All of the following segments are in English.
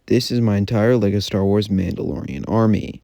This is my entire LEGO Star Wars Mandalorian army.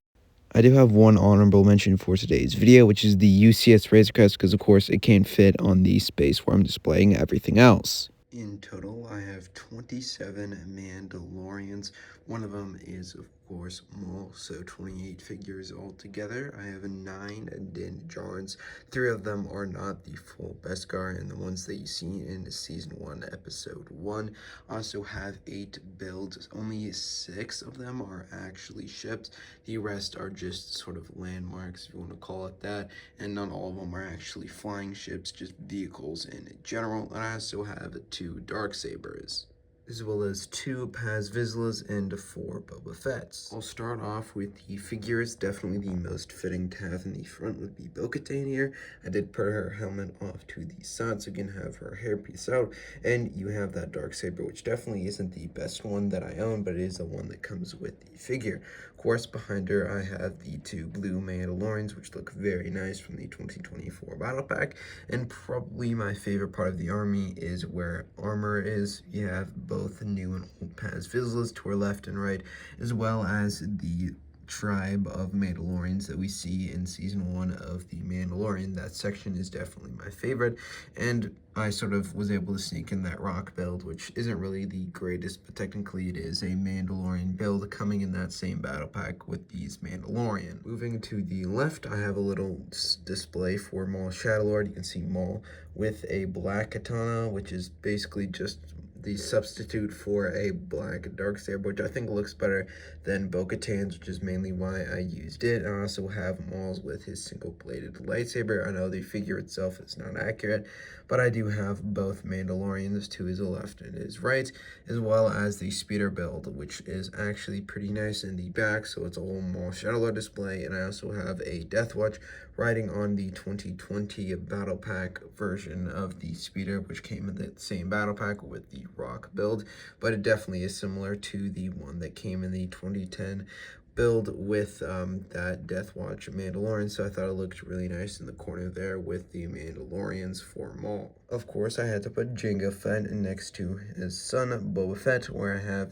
I do have one honorable mention for today's video, which is the UCS Razor Crest, because of course it can't fit on the space where I'm displaying everything else. In total, I have 27 Mandalorians. One of them is, of course, Maul, so 28 figures altogether. I have 9 Din Djarin. 3 of them are not the full Beskar, and the ones that you see in Season 1, Episode 1. I also have 8 builds. Only 6 of them are actually ships. The rest are just sort of landmarks, if you want to call it that, and not all of them are actually flying ships, just vehicles in general. And I also have 2 Darksabers, as well as 2 Paz Vizslas and 4 Boba Fett's. I'll start off with the figures. Definitely the most fitting to have in the front would be Bo-Katan here. I did put her helmet off to the side so you can have her hairpiece out, and you have that Darksaber, which definitely isn't the best one that I own, but it is the one that comes with the figure. Of course, behind her I have the 2 blue Mandalorians, which look very nice from the 2024 battle pack, and probably my favorite part of the army is where armor is. You have both new and old Paz Vizslas to our left and right, as well as the tribe of Mandalorians that we see in Season 1 of The Mandalorian. That section is definitely my favorite, and I sort of was able to sneak in that rock build, which isn't really the greatest, but technically it is a Mandalorian build coming in that same battle pack with these Mandalorian. Moving to the left, I have a little display for Maul Shadowlord. You can see Maul with a black katana, which is basically just the substitute for a black Darksaber, which I think looks better than Bo-Katan's, which is mainly why I used it. I also have Maul's with his single-bladed lightsaber. I know the figure itself is not accurate, but I do have both Mandalorians to his left and his right, as well as the speeder build, which is actually pretty nice in the back, so it's a whole Maul Shadowlord display. And I also have a Death Watch riding on the 2020 battle pack version of the speeder, which came in the same battle pack with the rock build, but it definitely is similar to the one that came in the 2010 build with that Death Watch Mandalorian, so I thought it looked really nice in the corner there with the Mandalorians for Maul. Of course, I had to put Jango Fett next to his son Boba Fett, where I have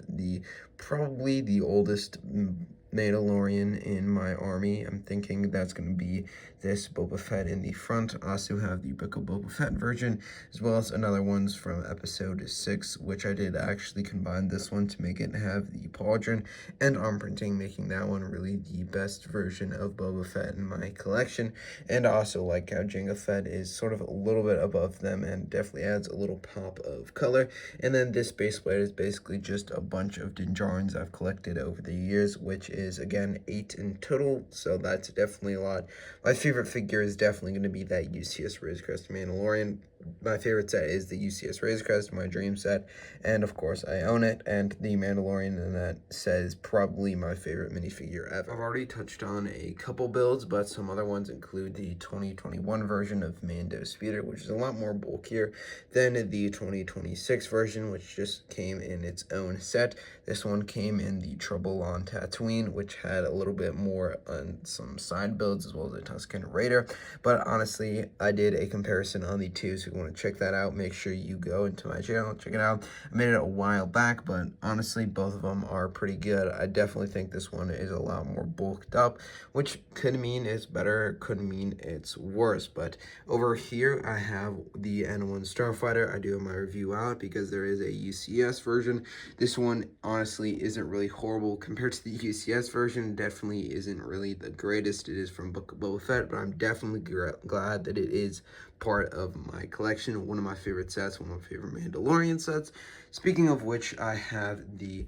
probably the oldest Mandalorian in my army. I'm thinking that's going to be this Boba Fett in the front. I also have the Book of Boba Fett version, as well as another ones from episode 6, which I did actually combine this one to make it have the pauldron and arm printing, making that one really the best version of Boba Fett in my collection. And I also like how Jango Fett is sort of a little bit above them and definitely adds a little pop of color. And then this base plate is basically just a bunch of Din Djarins I've collected over the years, which is again 8 in total, so that's definitely a lot. My favorite figure is definitely going to be that UCS Razor Crest Mandalorian. My favorite set is the UCS Razor Crest, my dream set, and of course I own it, and the Mandalorian in that set is probably my favorite minifigure ever. I've already touched on a couple builds, but some other ones include the 2021 version of Mando Speeder, which is a lot more bulkier than the 2026 version, which just came in its own set. This one came in the Trouble on Tatooine, which had a little bit more on some side builds, as well as a Tusken Raider, but honestly, I did a comparison on the two, so if you want to check that out, make sure you go into my channel, check it out. I made it a while back, but honestly, both of them are pretty good. I definitely think this one is a lot more bulked up, which could mean it's better, could mean it's worse. But over here, I have the N1 Starfighter. I do have my review out because there is a UCS version. This one, honestly, isn't really horrible compared to the UCS version. Definitely isn't really the greatest. It is from Book of Boba Fett, but I'm definitely glad that it is part of my collection. One of my favorite sets, one of my favorite Mandalorian sets. Speaking of which, I have the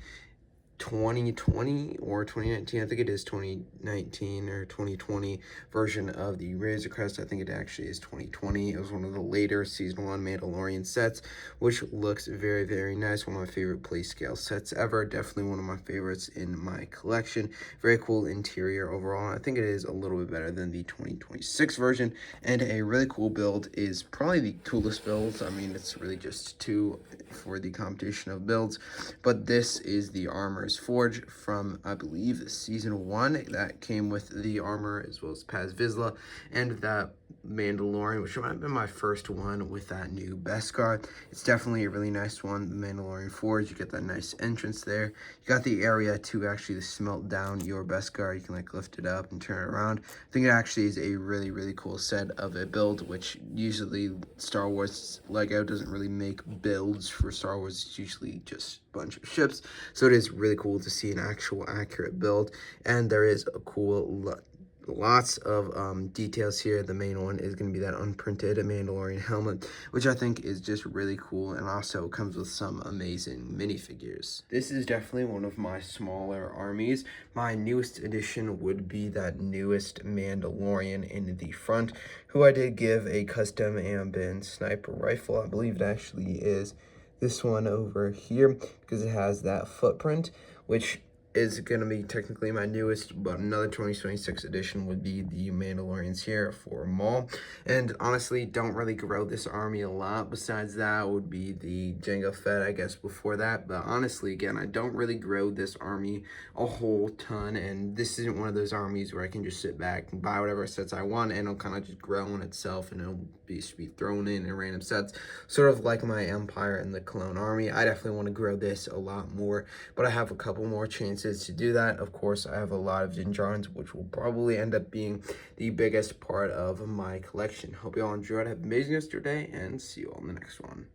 2020 or 2019, I think it is 2019 or 2020 version of the Razor Crest. I think it actually is 2020. It was one of the later Season 1 Mandalorian sets, which looks very, very nice. One of my favorite play scale sets ever. Definitely one of my favorites in my collection. Very cool interior overall. I think it is a little bit better than the 2026 version, and a really cool build is probably the coolest build. I mean, it's really just 2 for the competition of builds, but this is the armor Forge from, I believe, Season 1 that came with the armor, as well as Paz Vizsla, and that Mandalorian, which might have been my first one with that new Beskar. It's definitely a really nice one. The Mandalorian Forge, you get that nice entrance there. You got the area to actually smelt down your Beskar. You can like lift it up and turn it around. I think it actually is a really, really cool set of a build, which usually Star Wars Lego doesn't really make builds for Star Wars. It's usually just a bunch of ships. So it is really cool to see an actual accurate build. And there is a cool lots of details here. The main one is going to be that unprinted Mandalorian helmet, which I think is just really cool, and also comes with some amazing minifigures. This is definitely one of my smaller armies. My newest addition would be that newest Mandalorian in the front, who I did give a custom Ambin sniper rifle. I believe it actually is this one over here, because it has that footprint, which is going to be technically my newest, but another 2026 edition would be the Mandalorians here for Maul. And honestly, don't really grow this army a lot. Besides that would be the Jango Fett, I guess, before that. But honestly, again, I don't really grow this army a whole ton, and this isn't one of those armies where I can just sit back and buy whatever sets I want, and it'll kind of just grow on itself, and it'll be thrown in random sets, sort of like my Empire and the Clone Army. I definitely want to grow this a lot more, but I have a couple more chances to do that. Of course, I have a lot of Jinjarans, which will probably end up being the biggest part of my collection. Hope you all enjoyed. Have an amazing yesterday, and see you all in the next one.